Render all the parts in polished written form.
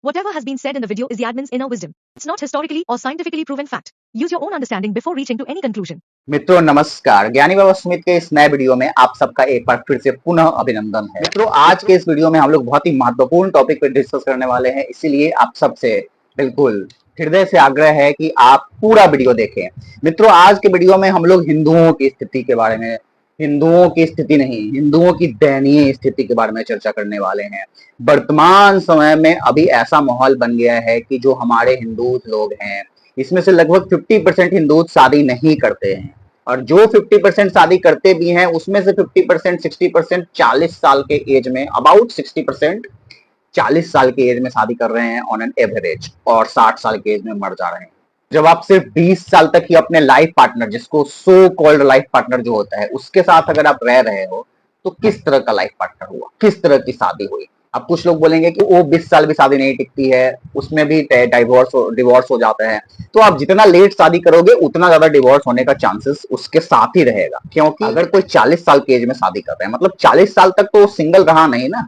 Whatever has been said in the video is the admin's inner wisdom. It's not historically or scientifically proven fact. Use your own understanding before reaching to any conclusion. मित्रों नमस्कार, ज्ञानी बाबा सुमित के इस नए video में आप सबका एक बार फिर से पुनः अभिनंदन है। मित्रों आज के इस वीडियो में हम लोग बहुत ही महत्वपूर्ण टॉपिक पर डिस्कस करने वाले हैं, इसीलिए आप सबसे बिल्कुल हृदय से आग्रह है कि आप पूरा वीडियो देखें। मित्रों आज के वीडियो में हम लोग हिंदुओं की स्थिति के बारे में, हिंदुओं की स्थिति नहीं, हिंदुओं की दयनीय स्थिति के बारे में चर्चा करने वाले हैं। वर्तमान समय में अभी ऐसा माहौल बन गया है कि जो हमारे हिंदू लोग हैं इसमें से लगभग 50% हिंदू शादी नहीं करते हैं, और जो 50% शादी करते भी हैं उसमें से 50% 60% 40 साल के एज में, अबाउट 60% 40 साल के एज में शादी कर रहे हैं ऑन एन एवरेज, और 60 साल के एज में मर जा रहे हैं। जब आप सिर्फ 20 साल तक ही अपने लाइफ पार्टनर, जिसको सो कॉल्ड लाइफ पार्टनर जो होता है, उसके साथ अगर आप रह रहे हो तो किस तरह का लाइफ पार्टनर हुआ, किस तरह की शादी हुई। अब कुछ लोग बोलेंगे कि वो 20 साल भी शादी नहीं टिकती है, उसमें भी डिवोर्स हो जाता है। तो आप जितना लेट शादी करोगे उतना ज्यादा डिवोर्स होने का चांसेस उसके साथ ही रहेगा, क्योंकि अगर कोई 40 साल के एज में शादी कर रहे हैं मतलब 40 साल तक तो सिंगल रहा नहीं ना।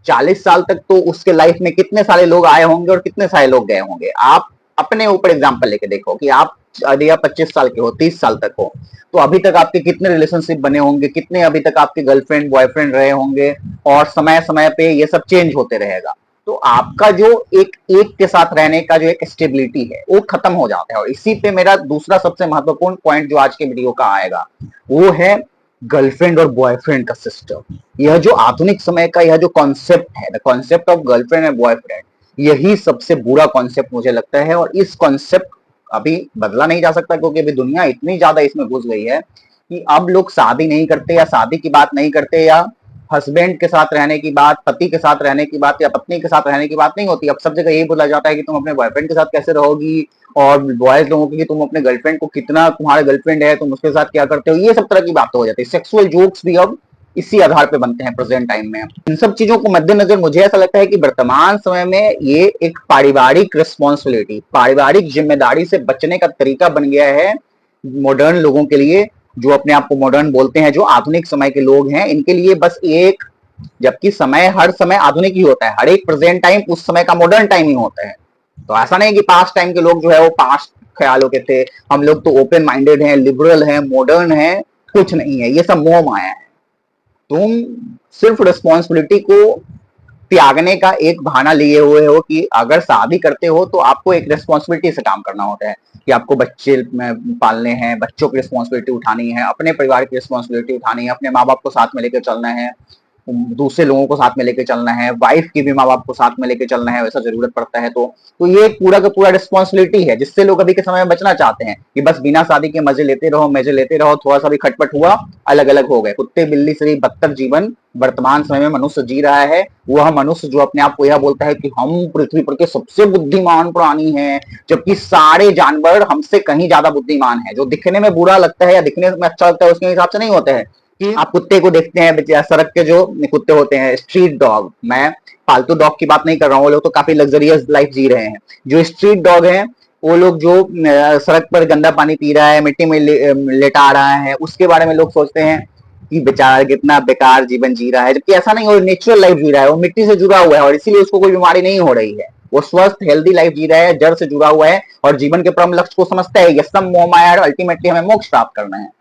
40 साल तक तो उसके लाइफ में कितने सारे लोग आए होंगे और कितने सारे लोग गए होंगे। आप अपने ऊपर एग्जाम्पल लेके देखो कि आप यदि आप 25 साल के हो, 30 साल तक हो, तो अभी तक आपके कितने रिलेशनशिप बने होंगे, कितने अभी तक आपके गर्लफ्रेंड बॉयफ्रेंड रहे होंगे, और समय समय पे ये सब चेंज होते रहेगा। तो आपका जो एक के साथ रहने का जो एक स्टेबिलिटी है वो खत्म हो जाता है। और इसी पे मेरा दूसरा सबसे महत्वपूर्ण पॉइंट जो आज के वीडियो का आएगा वो है गर्लफ्रेंड और बॉयफ्रेंड का सिस्टम। यह जो आधुनिक समय का यह जो कॉन्सेप्ट है, the concept of girlfriend and boyfriend, यही सबसे बुरा कॉन्सेप्ट मुझे लगता है। और इस कॉन्सेप्ट अभी बदला नहीं जा सकता, क्योंकि अभी दुनिया इतनी ज्यादा इसमें घुस गई है कि अब लोग शादी नहीं करते, या शादी की बात नहीं करते, या हस्बैंड के साथ रहने की बात, पति के साथ रहने की बात, या पत्नी के साथ रहने की बात नहीं होती। अब सब जगह यही बोला जाता है कि तुम अपने बॉयफ्रेंड के साथ कैसे रहोगी, और बॉयज लोगों की कि तुम अपने गर्लफ्रेंड को, कितना तुम्हारा गर्लफ्रेंड है, तुम उसके साथ क्या करते हो, ये सब तरह की बात हो जाती है। सेक्सुअल जोक्स भी अब इसी आधार पे बनते हैं प्रेजेंट टाइम में। इन सब चीजों को मद्देनजर मुझे ऐसा लगता है कि वर्तमान समय में ये एक पारिवारिक रिस्पॉन्सिबिलिटी, पारिवारिक जिम्मेदारी से बचने का तरीका बन गया है मॉडर्न लोगों के लिए, जो अपने आप को मॉडर्न बोलते हैं, जो आधुनिक समय के लोग हैं, इनके लिए बस एक, जबकि समय हर समय आधुनिक ही होता है, हर एक प्रेजेंट टाइम उस समय का मॉडर्न टाइम ही होता है। तो ऐसा नहीं कि पास्ट टाइम के लोग जो है वो पास्ट ख्यालों के थे, हम लोग तो ओपन माइंडेड हैं, लिबरल हैं, मॉडर्न हैं, कुछ नहीं है, ये सब मोह माया है। तुम सिर्फ रिस्पॉन्सिबिलिटी को त्यागने का एक बहाना लिए हुए हो कि अगर शादी करते हो तो आपको एक रिस्पॉन्सिबिलिटी से काम करना होता है, कि आपको बच्चे पालने हैं, बच्चों की रिस्पॉन्सिबिलिटी उठानी है, अपने परिवार की रिस्पॉन्सिबिलिटी उठानी है, अपने माँ बाप को साथ में लेकर चलना है, दूसरे लोगों को साथ में लेके चलना है, वाइफ की भी माँ बाप को साथ में लेके चलना है, वैसा जरूरत पड़ता है। तो ये पूरा का पूरा रिस्पॉन्सिबिलिटी है, जिससे लोग अभी के समय में बचना चाहते हैं कि बस बिना शादी के मजे लेते रहो, थोड़ा सा भी खटपट हुआ अलग अलग हो गए। कुत्ते बिल्ली से बदतर जीवन वर्तमान समय में मनुष्य जी रहा है। वह मनुष्य जो अपने आप को यह बोलता है कि हम पृथ्वी पर के सबसे बुद्धिमान प्राणी हैं, जबकि सारे जानवर हमसे कहीं ज्यादा बुद्धिमान है। जो दिखने में बुरा लगता है या दिखने में अच्छा लगता है उसके हिसाब से नहीं होते हैं। आप कुत्ते को देखते हैं, सड़क के जो कुत्ते होते हैं, स्ट्रीट डॉग, मैं पालतू डॉग की बात नहीं कर रहा हूँ, वो लोग तो काफी लग्जरियस लाइफ जी रहे हैं। जो स्ट्रीट डॉग हैं वो लोग जो सड़क पर गंदा पानी पी रहा है, मिट्टी में लेटा रहा है, उसके बारे में लोग सोचते हैं कि बेचारा कितना बेकार जीवन जी रहा है, जबकि ऐसा नहीं, वो नेचुरल लाइफ जी रहा है, वो मिट्टी से जुड़ा हुआ है और इसीलिए उसको कोई बीमारी नहीं हो रही है। वो स्वस्थ हेल्दी लाइफ जी रहा है, जड़ से जुड़ा हुआ है और जीवन के परम लक्ष्य को समझता है, यह सब मोह माया है, अल्टीमेटली हमें मोक्ष प्राप्त करना है।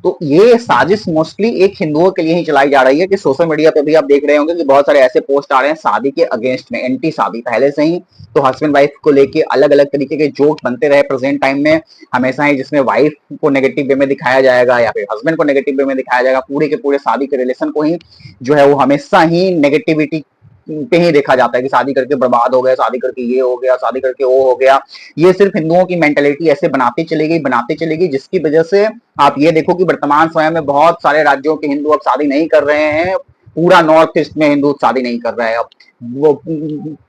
तो ये साजिश मोस्टली एक हिंदुओं के लिए ही चलाई जा रही है कि सोशल मीडिया पे भी आप देख रहे होंगे कि बहुत सारे ऐसे पोस्ट आ रहे हैं शादी के अगेंस्ट में, एंटी शादी। पहले से ही तो हस्बैंड वाइफ को लेके अलग अलग तरीके के जोक बनते रहे प्रेजेंट टाइम में हमेशा ही, जिसमें वाइफ को नेगेटिव वे में दिखाया जाएगा या फिर हस्बैंड को नेगेटिव वे में दिखाया जाएगा। पूरे के पूरे शादी के रिलेशन को ही जो है वो हमेशा ही नेगेटिविटी पे ही देखा जाता है कि शादी करके बर्बाद हो गया, शादी करके ये हो गया, शादी करके वो हो गया। ये सिर्फ हिंदुओं की मेंटेलिटी ऐसे बनाती चलेगी, जिसकी वजह से आप ये देखो कि वर्तमान समय में बहुत सारे राज्यों के हिंदू अब शादी नहीं कर रहे हैं। पूरा नॉर्थ ईस्ट में हिंदू शादी नहीं कर रहा है। अब वो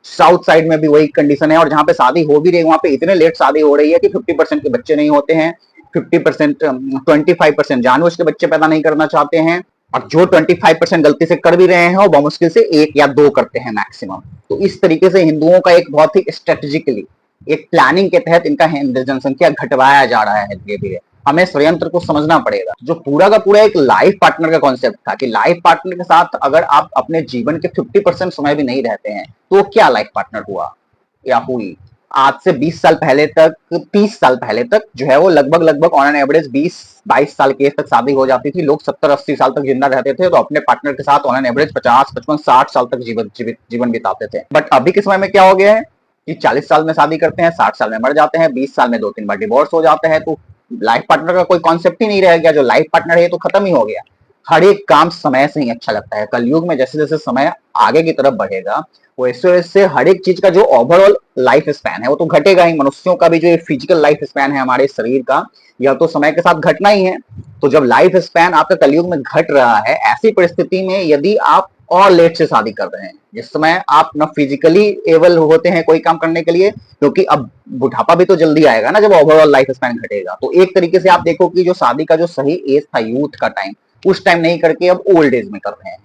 साउथ साइड में भी वही कंडीशन है, और जहां पे शादी हो भी रही है वहां पे इतने लेट शादी हो रही है कि 50% के बच्चे नहीं होते हैं, 50% 25% जानबूझ के बच्चे पैदा नहीं करना चाहते हैं, और जो 25% गलती से कर भी रहे हैं वो मुश्किल से 1 या 2 करते हैं मैक्सिमम। तो इस तरीके से हिंदुओं का एक बहुत ही स्ट्रेटेजिकली एक प्लानिंग के तहत इनका जनसंख्या घटवाया जा रहा है धीरे धीरे। हमें षड्यंत्र को समझना पड़ेगा। जो पूरा का पूरा एक लाइफ पार्टनर का कॉन्सेप्ट था कि लाइफ पार्टनर के साथ अगर आप अपने जीवन के 50% समय भी नहीं रहते हैं तो क्या लाइफ पार्टनर हुआ या हुई। आज से 20 साल पहले तक, 30 साल पहले तक जो है वो लगभग ऑन एन एवरेज 20-22 साल की एज तक शादी हो जाती थी। लोग 70-80 साल तक जिंदा रहते थे, तो अपने पार्टनर के साथ ऑन एन एवरेज 50-55-60 साल तक जीवन बिताते थे। बट अभी के समय में क्या हो गया है कि 40 साल में शादी करते हैं, 60 साल में मर जाते हैं, 20 साल में 2-3 बार डिवोर्स हो जाते हैं। तो लाइफ पार्टनर का कोई कॉन्सेप्ट ही नहीं रह गया। जो लाइफ पार्टनर है तो खत्म ही हो गया। हर एक काम समय से ही अच्छा लगता है। कलयुग में जैसे जैसे समय आगे की तरफ बढ़ेगा वैसे वैसे हर एक चीज का जो ओवरऑल लाइफ स्पैन है वो तो घटेगा ही। मनुष्यों का भी जो फिजिकल लाइफ स्पैन है हमारे शरीर का, यह तो समय के साथ घटना ही है। तो जब लाइफ स्पैन आपका कलयुग में घट रहा है, ऐसी परिस्थिति में यदि आप और लेट से शादी कर रहे हैं, जिस समय आप न फिजिकली एबल होते हैं कोई काम करने के लिए, क्योंकि अब बुढ़ापा भी तो जल्दी आएगा ना जब ओवरऑल लाइफ स्पैन घटेगा। तो एक तरीके से आप देखो कि जो शादी का जो सही एज था यूथ का टाइम, उस टाइम नहीं करके अब ओल्ड एज में कर रहे हैं।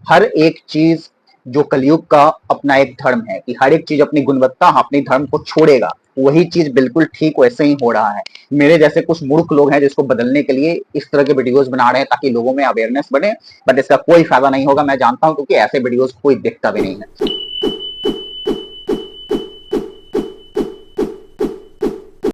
हर एक चीज जो कलयुग का अपना एक धर्म है कि हर एक चीज अपनी गुणवत्ता अपनी धर्म को छोड़ेगा, वही चीज बिल्कुल ठीक वैसे ही हो रहा है। मेरे जैसे कुछ मूर्ख लोग हैं जिसको बदलने के लिए इस तरह के वीडियोस बना रहे हैं ताकि लोगों में अवेयरनेस बढ़े, बट इसका कोई फायदा नहीं होगा, मैं जानता हूं, क्योंकि ऐसे वीडियोस कोई देखता भी नहीं है।